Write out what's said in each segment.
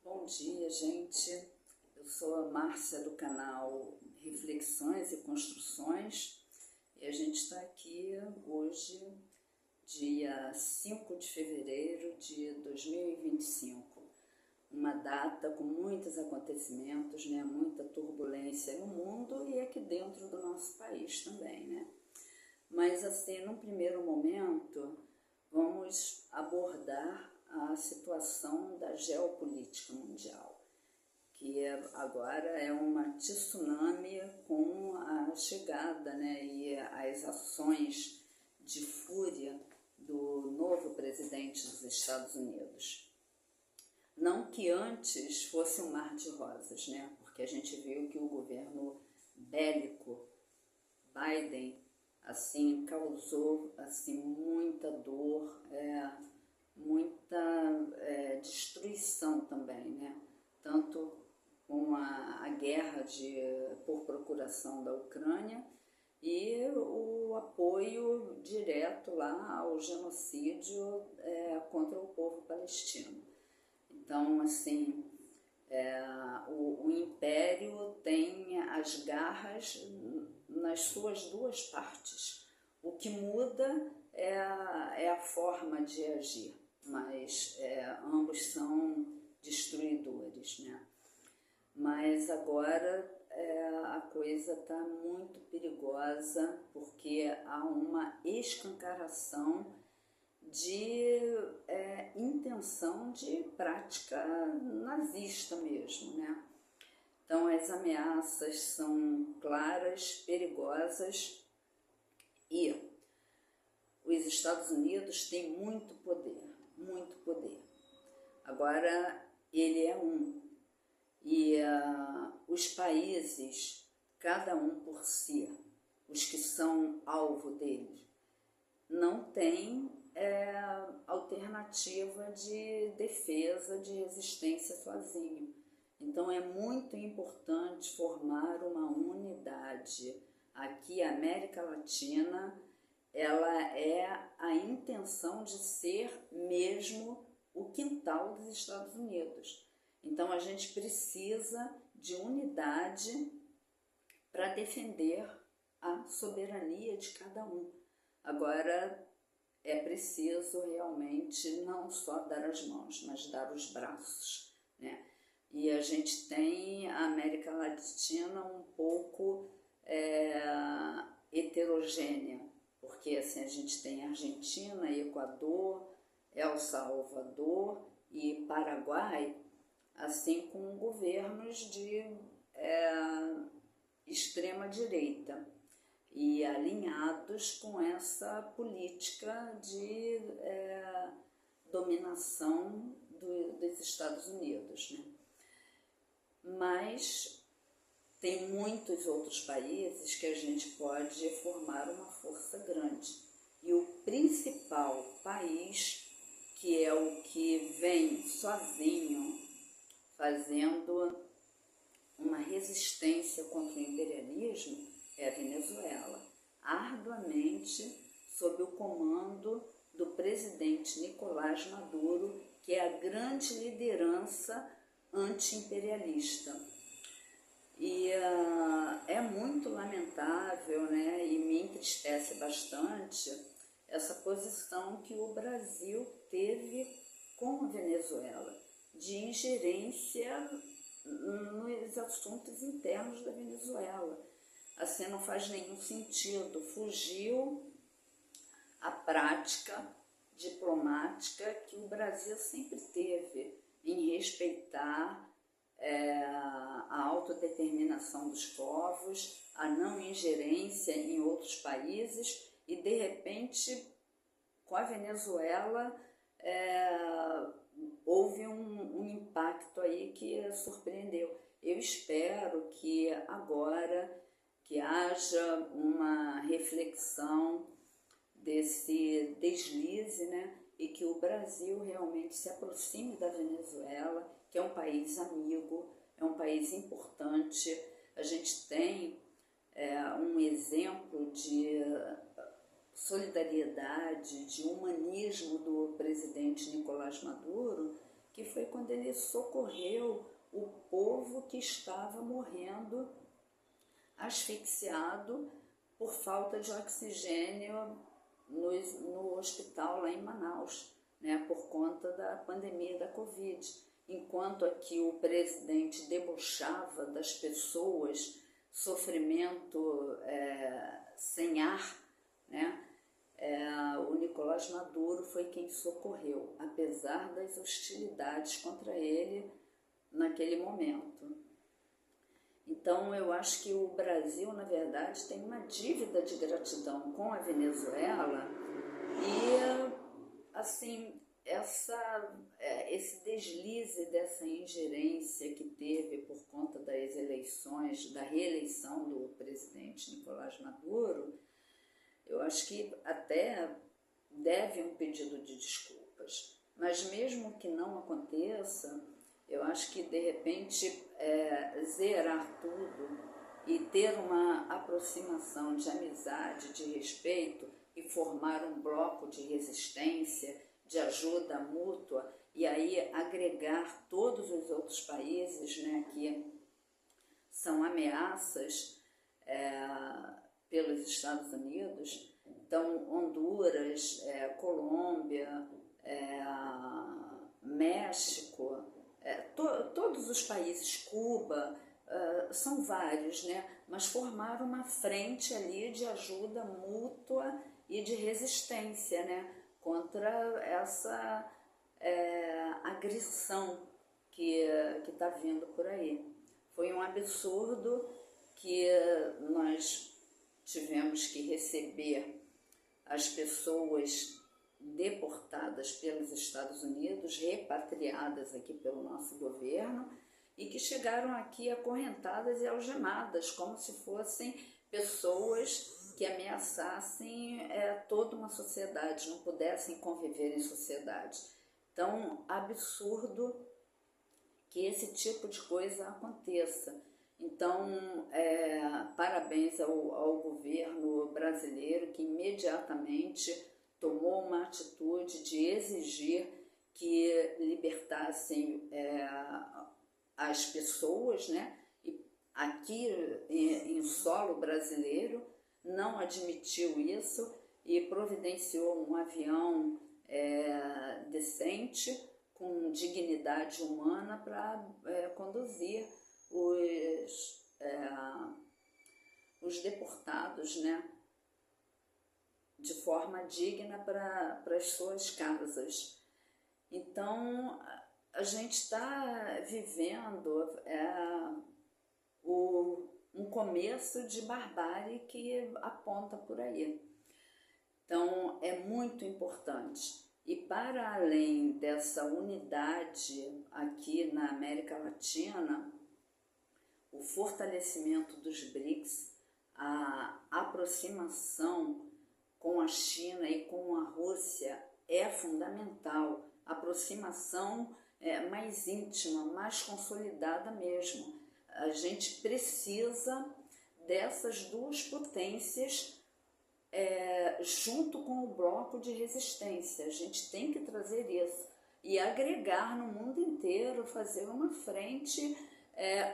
Bom dia, gente. Eu sou a Márcia do canal Reflexões e Construções e a gente está aqui hoje, dia 5 de fevereiro de 2025. Uma data com muitos acontecimentos, né? Muita turbulência no mundo e aqui dentro do nosso país também, né? Mas assim, num primeiro momento, vamos abordar a situação da geopolítica mundial, que agora é uma tsunami com a chegada, né, e as ações de fúria do novo presidente dos Estados Unidos. Não que antes fosse um mar de rosas, né, porque a gente viu que o governo bélico Biden assim causou assim muita dor, muita destruição também, né? Tanto com a guerra por procuração da Ucrânia e o apoio direto lá ao genocídio contra o povo palestino. Então, assim, o Império tem as garras nas suas duas partes. O que muda é a forma de agir, mas ambos são destruidores, né? Mas agora a coisa está muito perigosa porque há uma escancaração de intenção de prática nazista mesmo, né? Então as ameaças são claras, perigosas e os Estados Unidos têm muito poder, muito poder. Agora ele é um e os países, cada um por si, os que são alvo dele, não tem alternativa de defesa, de resistência sozinho. Então é muito importante formar uma unidade. Aqui a América Latina, ela é a intenção de ser mesmo o quintal dos Estados Unidos. Então a gente precisa de unidade para defender a soberania de cada um. Agora é preciso realmente não só dar as mãos, mas dar os braços, né? E a gente tem a América Latina um pouco heterogênea, porque assim, a gente tem Argentina, Equador, El Salvador e Paraguai, assim com governos de extrema direita e alinhados com essa política de dominação dos Estados Unidos, né? Mas tem muitos outros países que a gente pode formar uma força grande. E o principal país, que é o que vem sozinho fazendo uma resistência contra o imperialismo, é a Venezuela, arduamente sob o comando do presidente Nicolás Maduro, que é a grande liderança anti-imperialista. E é muito lamentável, né, e me entristece bastante essa posição que o Brasil teve com a Venezuela, de ingerência nos assuntos internos da Venezuela. Assim, não faz nenhum sentido. Fugiu a prática diplomática que o Brasil sempre teve em respeitar a autodeterminação dos povos, a não ingerência em outros países, e de repente com a Venezuela houve um impacto aí que surpreendeu. Eu espero que agora que haja uma reflexão desse deslize, né, e que o Brasil realmente se aproxime da Venezuela, que é um país amigo, é um país importante. A gente tem um exemplo de solidariedade, de humanismo do presidente Nicolás Maduro, que foi quando ele socorreu o povo que estava morrendo asfixiado por falta de oxigênio no hospital lá em Manaus, né, por conta da pandemia da Covid. Enquanto aqui o presidente debochava das pessoas, sofrimento sem ar, né, o Nicolás Maduro foi quem socorreu, apesar das hostilidades contra ele naquele momento. Então, eu acho que o Brasil, na verdade, tem uma dívida de gratidão com a Venezuela e, assim, esse deslize dessa ingerência que teve por conta das eleições, da reeleição do presidente Nicolás Maduro, eu acho que até deve um pedido de desculpas. Mas mesmo que não aconteça, eu acho que, de repente, zerar tudo e ter uma aproximação de amizade, de respeito e formar um bloco de resistência, de ajuda mútua e aí agregar todos os outros países, né, que são ameaças pelos Estados Unidos. Então, Honduras, Colômbia, México, todos os países, Cuba, são vários, né? Mas formaram uma frente ali de ajuda mútua e de resistência, né? Contra essa agressão que está vindo por aí. Foi um absurdo que nós tivemos que receber as pessoas deportadas pelos Estados Unidos, repatriadas aqui pelo nosso governo e que chegaram aqui acorrentadas e algemadas, como se fossem pessoas que ameaçassem toda uma sociedade, não pudessem conviver em sociedade. Então, absurdo que esse tipo de coisa aconteça. Então, parabéns ao governo brasileiro que imediatamente tomou uma atitude de exigir que libertassem as pessoas, né? E aqui em solo brasileiro não admitiu isso e providenciou um avião decente, com dignidade humana, para conduzir os deportados, né, de forma digna para as suas casas. Então, a gente está vivendo um começo de barbárie que aponta por aí. Então, é muito importante. E para além dessa unidade aqui na América Latina, o fortalecimento dos BRICS, a aproximação com a China e com a Rússia é fundamental. A aproximação mais íntima, mais consolidada mesmo. A gente precisa dessas duas potências junto com o bloco de resistência. A gente tem que trazer isso e agregar no mundo inteiro, fazer uma frente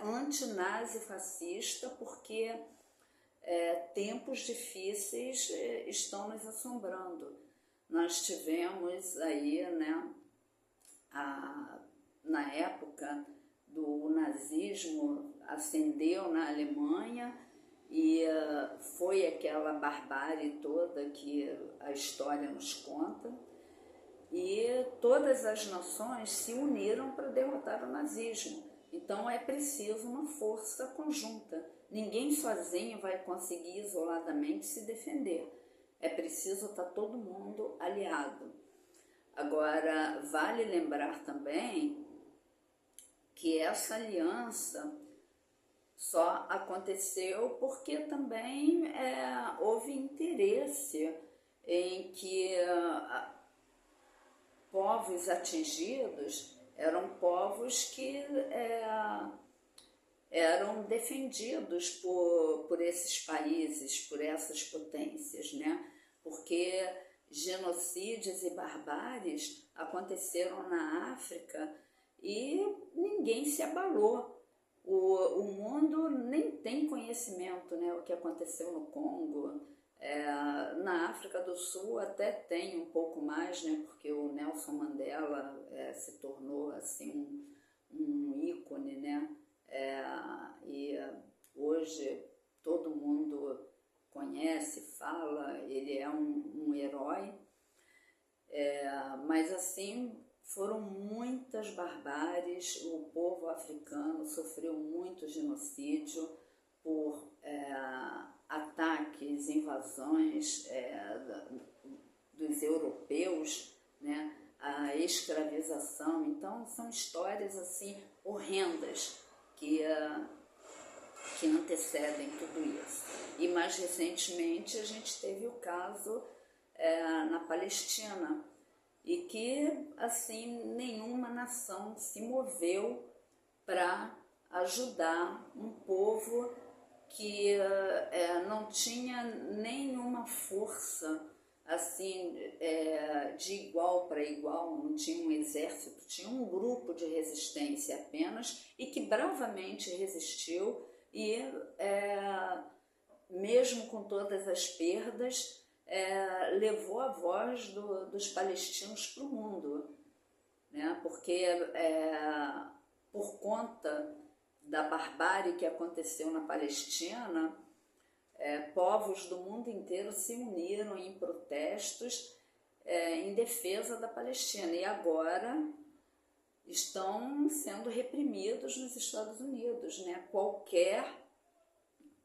anti-nazi fascista, porque tempos difíceis estão nos assombrando. Nós tivemos aí, né, na época do nazismo, ascendeu na Alemanha e foi aquela barbárie toda que a história nos conta, e todas as nações se uniram para derrotar o nazismo. Então é preciso uma força conjunta. Ninguém sozinho vai conseguir isoladamente se defender. É preciso estar todo mundo aliado. Agora, vale lembrar também que essa aliança só aconteceu porque também houve interesse em que povos atingidos eram povos que eram defendidos por esses países, por essas potências, né? Porque genocídios e barbáries aconteceram na África e ninguém se abalou. O mundo nem tem conhecimento, né, o que aconteceu no Congo. Na África do Sul até tem um pouco mais, né, porque o Nelson Mandela se tornou assim um ícone, né, e hoje todo mundo conhece, fala, ele é um herói, mas assim foram muitas barbáries, o povo africano sofreu muito genocídio por ataques, invasões dos europeus, né, a escravização. Então são histórias assim horrendas que antecedem tudo isso. E mais recentemente a gente teve o caso na Palestina, e que assim nenhuma nação se moveu para ajudar um povo que não tinha nenhuma força assim de igual para igual, não tinha um exército, tinha um grupo de resistência apenas, e que bravamente resistiu, e mesmo com todas as perdas, levou a voz dos palestinos para o mundo, né? Porque por conta da barbárie que aconteceu na Palestina, povos do mundo inteiro se uniram em protestos em defesa da Palestina, e agora estão sendo reprimidos nos Estados Unidos, né? Qualquer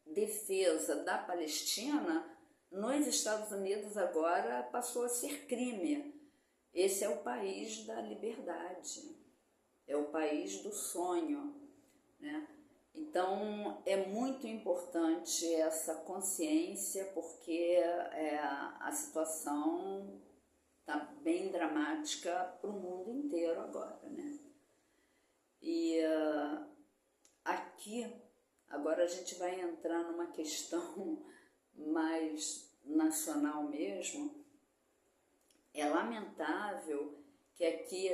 defesa da Palestina nos Estados Unidos agora passou a ser crime. Esse é o país da liberdade, é o país do sonho, né? Então é muito importante essa consciência, porque a situação está bem dramática para o mundo inteiro agora, né? E aqui, agora a gente vai entrar numa questão mais nacional mesmo. É lamentável que aqui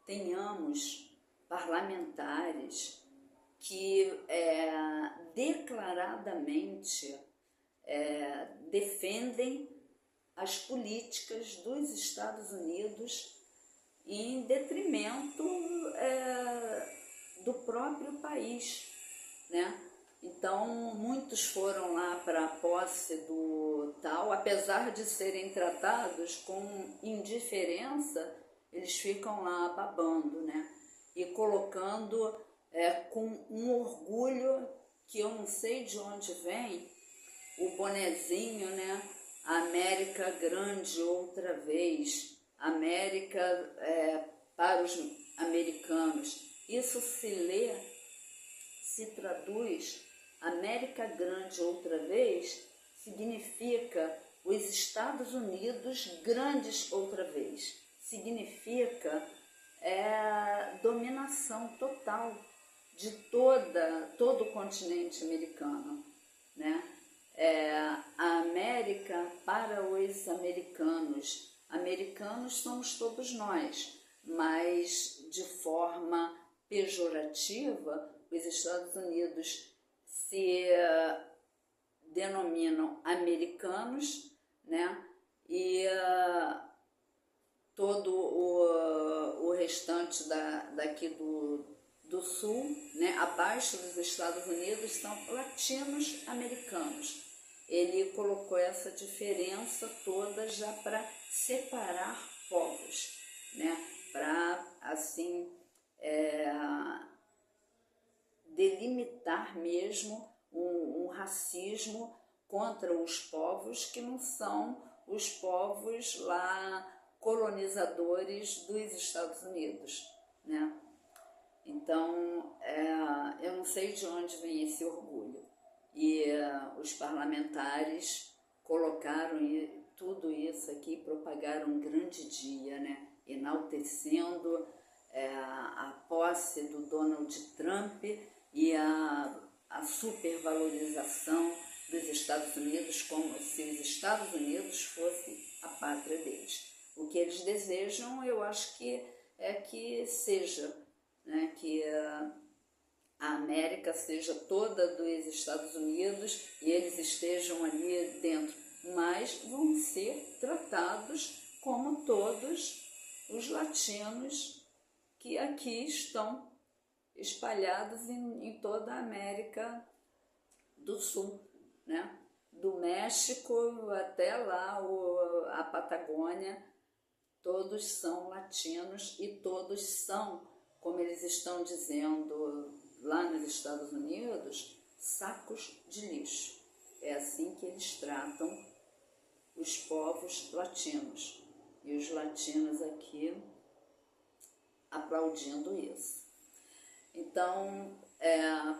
tenhamos parlamentares que declaradamente defendem as políticas dos Estados Unidos em detrimento do próprio país, né? Então, muitos foram lá para a posse do tal, apesar de serem tratados com indiferença, eles ficam lá babando, né? E colocando com um orgulho que eu não sei de onde vem, o bonezinho, né? América grande outra vez, América para os americanos. Isso se traduz, América grande outra vez, significa os Estados Unidos grandes outra vez. Significa dominação total de todo o continente americano, né? A América para os americanos. Americanos somos todos nós, mas de forma pejorativa, os Estados Unidos se denominam americanos, né? E todo o restante daqui do sul, né, abaixo dos Estados Unidos, são latinos americanos. Ele colocou essa diferença toda já para separar povos, né, para assim delimitar mesmo um racismo contra os povos que não são os povos lá colonizadores dos Estados Unidos, né? Então, eu não sei de onde vem esse orgulho. E os parlamentares colocaram tudo isso aqui, propagaram um grande dia, né? Enaltecendo a posse do Donald Trump e a supervalorização dos Estados Unidos, como se os Estados Unidos fosse a pátria deles. O que eles desejam, eu acho que é que seja né, que a América seja toda dos Estados Unidos e eles estejam ali dentro, mas vão ser tratados como todos os latinos que aqui estão espalhados em toda a América do Sul, né? Do México até lá a Patagônia, todos são latinos e todos são, como eles estão dizendo lá nos Estados Unidos, sacos de lixo. É assim que eles tratam os povos latinos. E os latinos aqui aplaudindo isso. Então,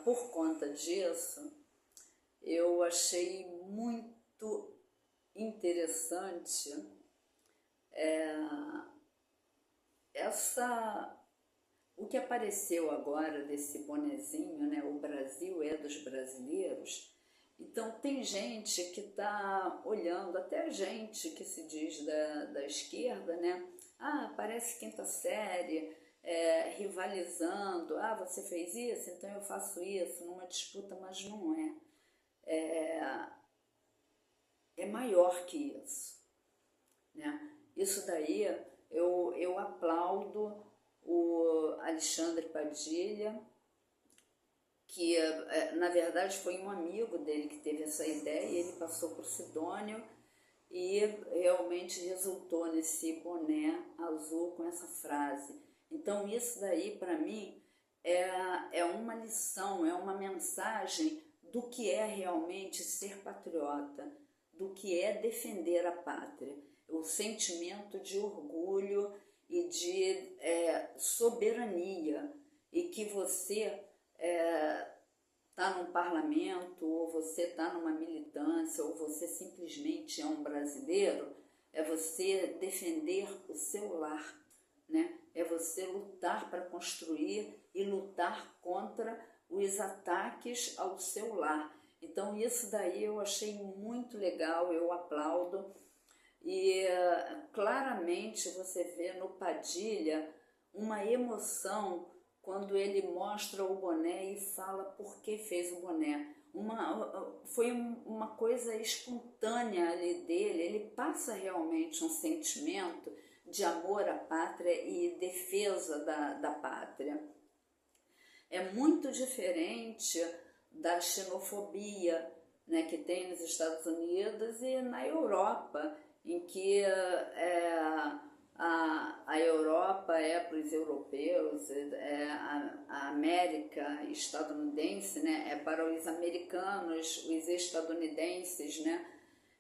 por conta disso, eu achei muito interessante o que apareceu agora desse bonezinho, né? O Brasil é dos brasileiros. Então tem gente que está olhando, até gente que se diz da esquerda, né? Ah, parece quinta série, rivalizando. Ah, você fez isso, então eu faço isso, numa disputa, mas não é. É maior que isso, né? Isso daí eu aplaudo o Alexandre Padilha, que na verdade foi um amigo dele que teve essa ideia, e ele passou por Sidônio e realmente resultou nesse boné azul com essa frase. Então isso daí para mim é uma lição, é uma mensagem do que é realmente ser patriota, do que é defender a pátria, o sentimento de orgulho e de soberania, e que você está num parlamento, ou você está numa militância, ou você simplesmente é um brasileiro, é você defender o seu lar, né? É você lutar para construir e lutar contra os ataques ao seu lar. Então isso daí eu achei muito legal, eu aplaudo. E claramente você vê no Padilha uma emoção quando ele mostra o boné e fala por que fez o boné. Foi uma coisa espontânea ali dele, ele passa realmente um sentimento de amor à pátria e defesa da pátria. É muito diferente da xenofobia, né, que tem nos Estados Unidos e na Europa, em que a Europa é para os europeus, a América estadunidense, né, é para os americanos, os estadunidenses, né?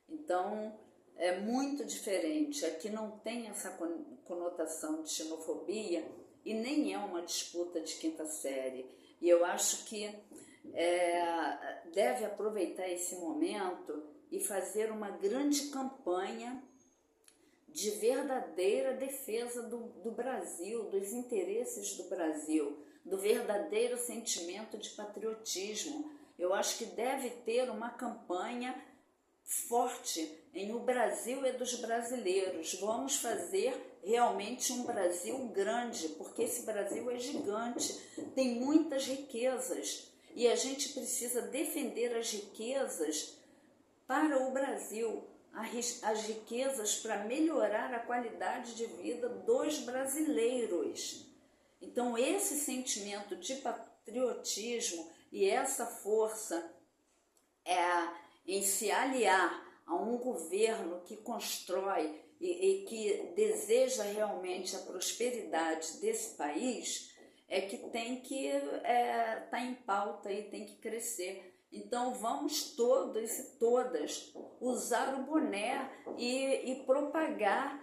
Então é muito diferente. Aqui não tem essa conotação de xenofobia e nem é uma disputa de quinta série. E eu acho que deve aproveitar esse momento e fazer uma grande campanha de verdadeira defesa do Brasil, dos interesses do Brasil, do verdadeiro sentimento de patriotismo. Eu acho que deve ter uma campanha forte em o Brasil é dos brasileiros. Vamos fazer realmente um Brasil grande, porque esse Brasil é gigante, tem muitas riquezas e a gente precisa defender as riquezas para o Brasil, as riquezas para melhorar a qualidade de vida dos brasileiros. Então esse sentimento de patriotismo e essa força em se aliar a um governo que constrói e que deseja realmente a prosperidade desse país, é que tem que estar em pauta e tem que crescer. Então vamos todos e todas usar o boné e propagar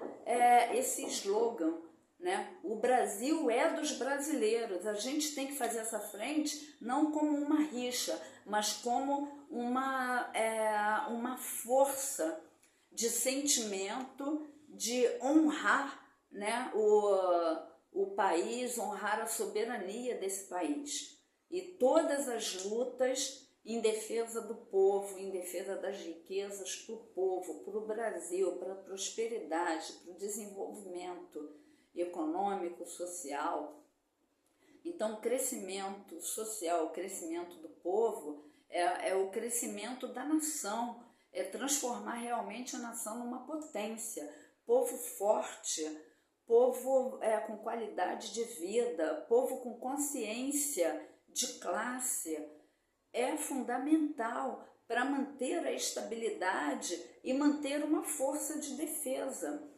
esse slogan, né? O Brasil é dos brasileiros. A gente tem que fazer essa frente não como uma rixa, mas como uma força de sentimento de honrar, né, o país, honrar a soberania desse país. E todas as lutas em defesa do povo, em defesa das riquezas para o povo, para o Brasil, para a prosperidade, para o desenvolvimento econômico, social, Então, o crescimento social, o crescimento do povo é o crescimento da nação, é transformar realmente a nação numa potência, povo forte, povo com qualidade de vida, povo com consciência de classe, é fundamental para manter a estabilidade e manter uma força de defesa.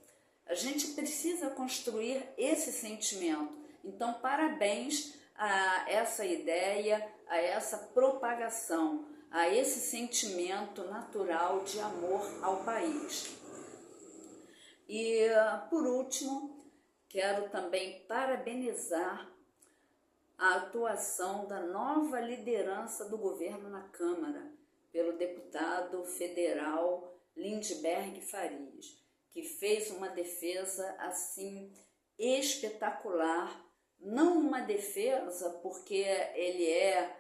A gente precisa construir esse sentimento. Então, parabéns a essa ideia, a essa propagação, a esse sentimento natural de amor ao país. E, por último, quero também parabenizar a atuação da nova liderança do governo na Câmara, pelo deputado federal Lindbergh Farias, que fez uma defesa assim espetacular, não uma defesa porque ele é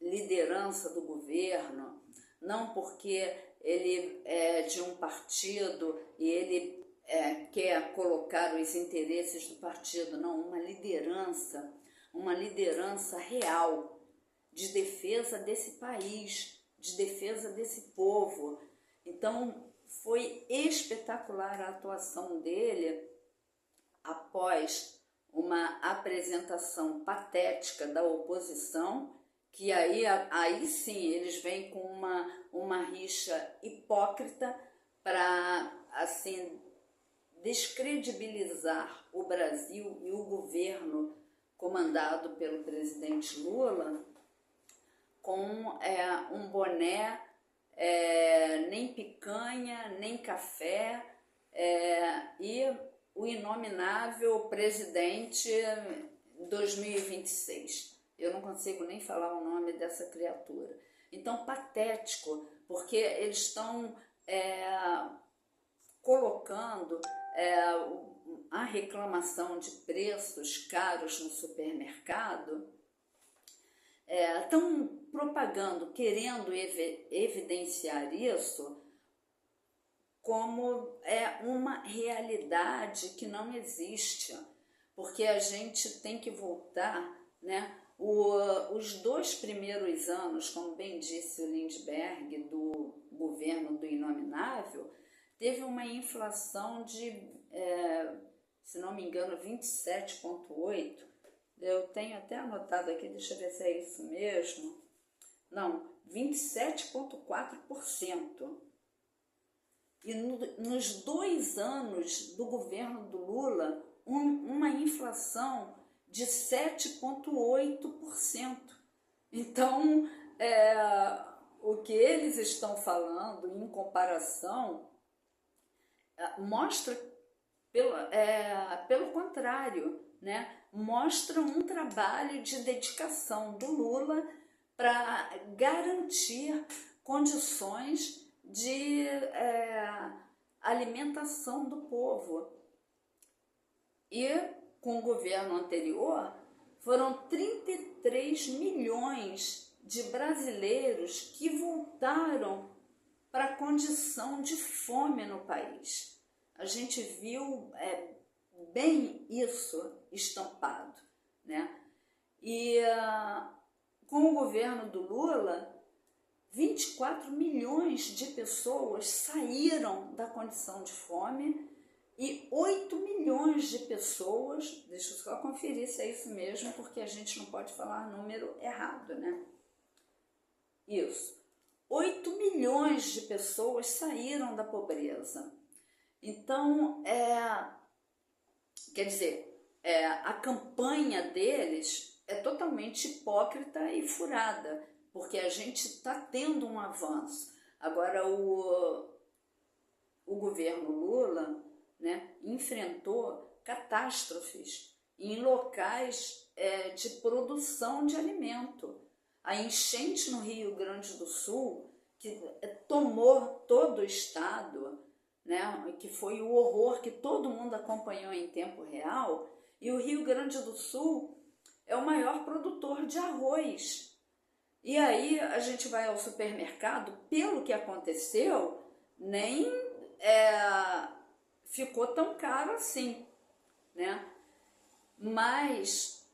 liderança do governo, não porque ele é de um partido e ele quer colocar os interesses do partido, não, uma liderança real, de defesa desse país, de defesa desse povo. Então, foi espetacular a atuação dele após uma apresentação patética da oposição, que aí sim eles vêm com uma rixa hipócrita para, assim, descredibilizar o Brasil e o governo comandado pelo presidente Lula com um boné, nem picanha, nem café, e o inominável presidente 2026. Eu não consigo nem falar o nome dessa criatura. Então, patético, porque eles estão colocando a reclamação de preços caros no supermercado, estão propagando, querendo evidenciar isso como uma realidade que não existe, porque a gente tem que voltar, né? Os 2 primeiros anos, como bem disse o Lindbergh, do governo do Inominável, teve uma inflação de, se não me engano, 27,8%. Eu tenho até anotado aqui, deixa eu ver se é isso mesmo. Não, 27,4%. E nos 2 anos do governo do Lula, uma inflação de 7,8%. Então, o que eles estão falando em comparação mostra pelo contrário, né? Mostra um trabalho de dedicação do Lula para garantir condições de alimentação do povo. E com o governo anterior, foram 33 milhões de brasileiros que voltaram para a condição de fome no país. A gente viu bem isso estampado, né? E com o governo do Lula, 24 milhões de pessoas saíram da condição de fome e 8 milhões de pessoas, deixa eu só conferir se é isso mesmo, porque a gente não pode falar número errado, né? Isso. 8 milhões de pessoas saíram da pobreza. Então, quer dizer, a campanha deles é totalmente hipócrita e furada, porque a gente está tendo um avanço. Agora, o governo Lula, né, enfrentou catástrofes em locais de produção de alimento. A enchente no Rio Grande do Sul, que tomou todo o estado, né, que foi o horror que todo mundo acompanhou em tempo real, e o Rio Grande do Sul é o maior produtor de arroz. E aí a gente vai ao supermercado, pelo que aconteceu, nem ficou tão caro assim, né? Mas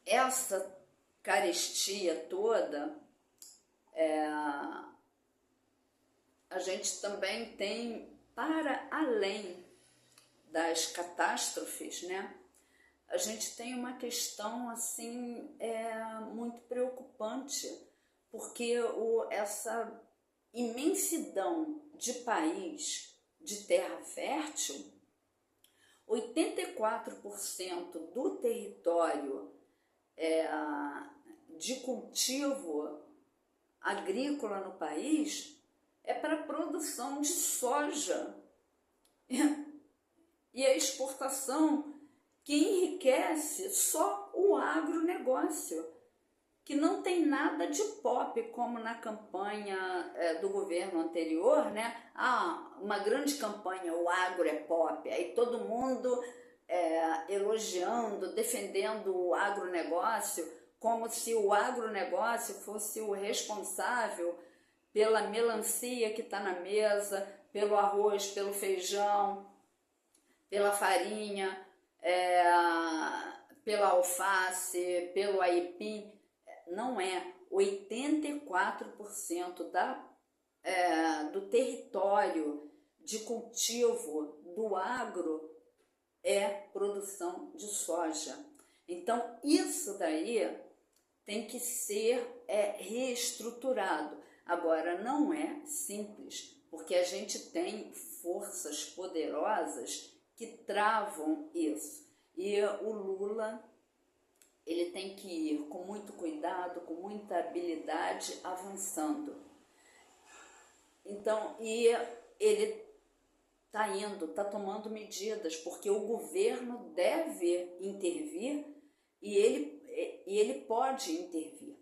essa carestia toda, a gente também tem, para além das catástrofes, né? A gente tem uma questão assim muito preocupante, porque essa imensidão de país, de terra fértil, 84% do território de cultivo agrícola no país é para produção de soja e a exportação, que enriquece só o agronegócio, que não tem nada de pop, como na campanha do governo anterior, né? Uma grande campanha, o agro é pop, aí todo mundo elogiando, defendendo o agronegócio, como se o agronegócio fosse o responsável pela melancia que está na mesa, pelo arroz, pelo feijão, pela farinha, pela alface, pelo aipim. Não é. 84% do território de cultivo do agro é produção de soja. Então, isso daí tem que ser reestruturado. Agora, não é simples, porque a gente tem forças poderosas que travam isso. E o Lula, ele tem que ir com muito cuidado, com muita habilidade, avançando. Então, e ele está indo, está tomando medidas, porque o governo deve intervir e ele pode intervir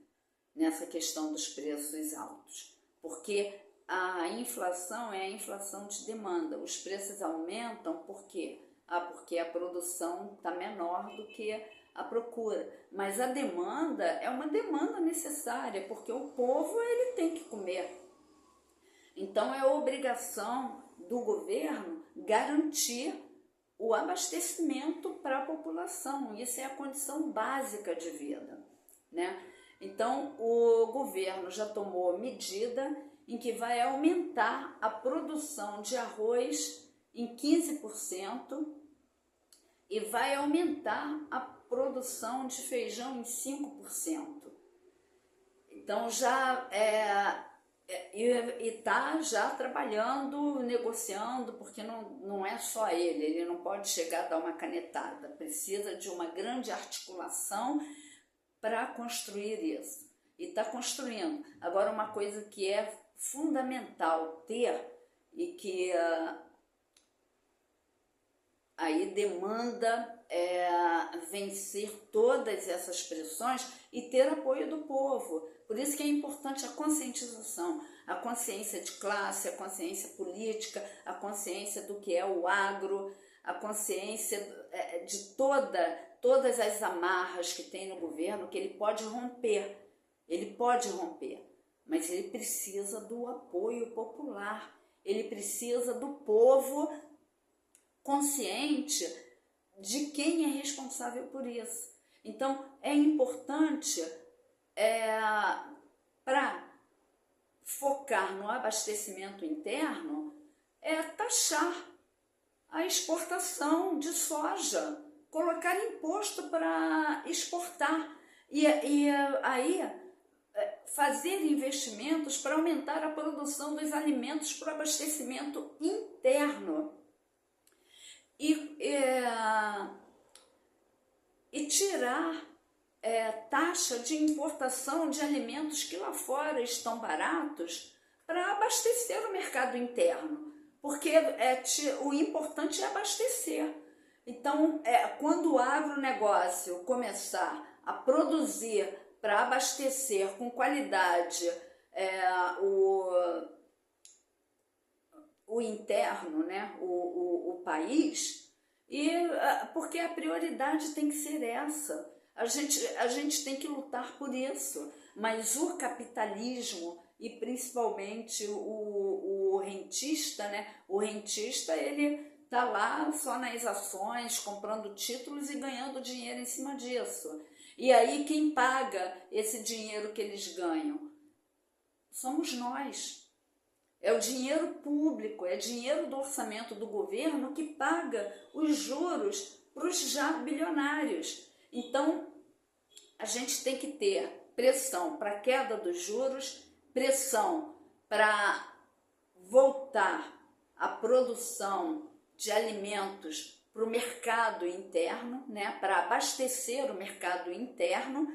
nessa questão dos preços altos, porque a inflação é a inflação de demanda. Os preços aumentam por quê? Porque a produção está menor do que a procura, mas a demanda é uma demanda necessária, porque o povo ele tem que comer. Então é obrigação do governo garantir o abastecimento para a população. Isso é a condição básica de vida, né? Então o governo já tomou medida em que vai aumentar a produção de arroz em 15% e vai aumentar a produção de feijão em 5%. Então já está já trabalhando, negociando, porque não é só ele não pode chegar a dar uma canetada, precisa de uma grande articulação para construir isso. E está construindo. Agora, uma coisa que é fundamental ter e que aí demanda vencer todas essas pressões e ter apoio do povo. Por isso que é importante a conscientização, a consciência de classe, a consciência política, a consciência do que é o agro, a consciência de todas as amarras que tem no governo, que ele pode romper, mas ele precisa do apoio popular, ele precisa do povo consciente de quem é responsável por isso. Então, é importante para focar no abastecimento interno, taxar a exportação de soja, colocar imposto para exportar e aí fazer investimentos para aumentar a produção dos alimentos para o abastecimento interno. E tirar taxa de importação de alimentos que lá fora estão baratos para abastecer o mercado interno, porque o importante é abastecer. Então, quando o agronegócio começar a produzir para abastecer com qualidade o interno, né, o país, porque a prioridade tem que ser essa. A gente tem que lutar por isso, mas o capitalismo e principalmente o rentista, né, o rentista ele está lá só nas ações, comprando títulos e ganhando dinheiro em cima disso. E aí quem paga esse dinheiro que eles ganham? Somos nós. É o dinheiro público, é dinheiro do orçamento do governo que paga os juros para os já bilionários. Então, a gente tem que ter pressão para a queda dos juros, pressão para voltar a produção de alimentos para o mercado interno, né, para abastecer o mercado interno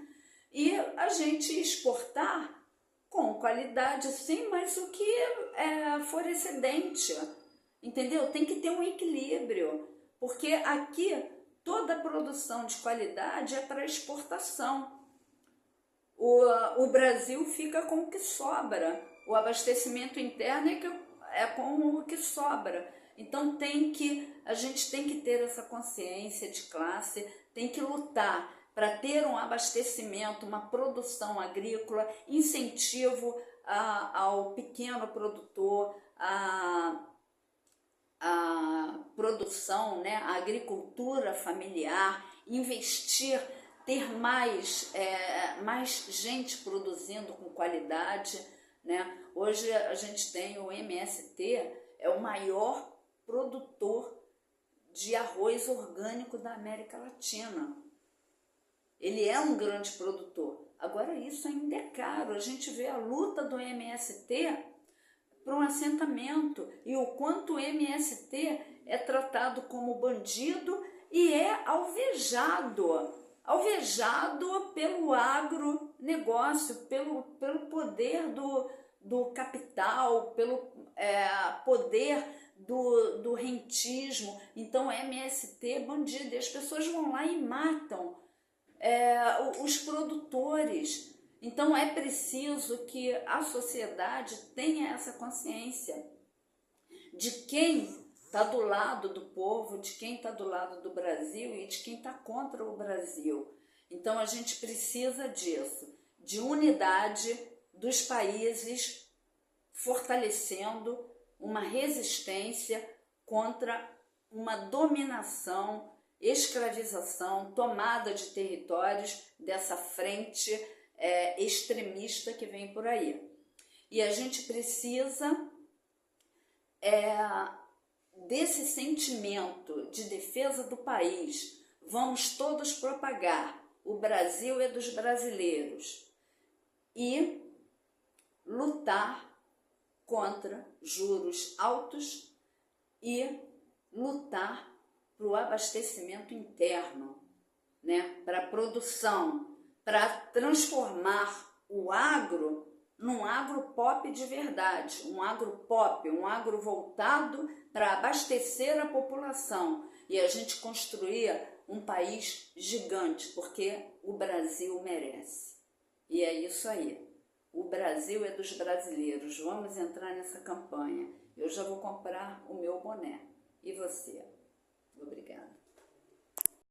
e a gente exportar com qualidade, sim, mas o que for excedente, entendeu? Tem que ter um equilíbrio, porque aqui toda a produção de qualidade é para exportação. O Brasil fica com o que sobra, o abastecimento interno é com o que sobra. Então a gente tem que ter essa consciência de classe, tem que lutar para ter um abastecimento, uma produção agrícola, incentivo ao pequeno produtor, a produção, né, a agricultura familiar, investir, ter mais gente produzindo com qualidade, né? Hoje a gente tem o MST, é o maior produtor de arroz orgânico da América Latina. Ele é um grande produtor. Agora isso ainda é caro. A gente vê a luta do MST para um assentamento e o quanto o MST é tratado como bandido e é alvejado pelo agronegócio, pelo poder do capital, pelo poder do rentismo. Então MST é bandido e as pessoas vão lá e matam os produtores. Então é preciso que a sociedade tenha essa consciência de quem está do lado do povo, de quem está do lado do Brasil e de quem está contra o Brasil. Então a gente precisa disso, de unidade dos países, fortalecendo uma resistência contra uma dominação, escravização, tomada de territórios dessa frente extremista que vem por aí. E a gente precisa desse sentimento de defesa do país. Vamos todos propagar: o Brasil é dos brasileiros, e lutar contra juros altos e lutar para o abastecimento interno, né? Para a produção, para transformar o agro num agro pop de verdade, um agro pop, um agro voltado para abastecer a população e a gente construir um país gigante, porque o Brasil merece. E é isso aí. O Brasil é dos brasileiros. Vamos entrar nessa campanha. Eu já vou comprar o meu boné. E você? Obrigada.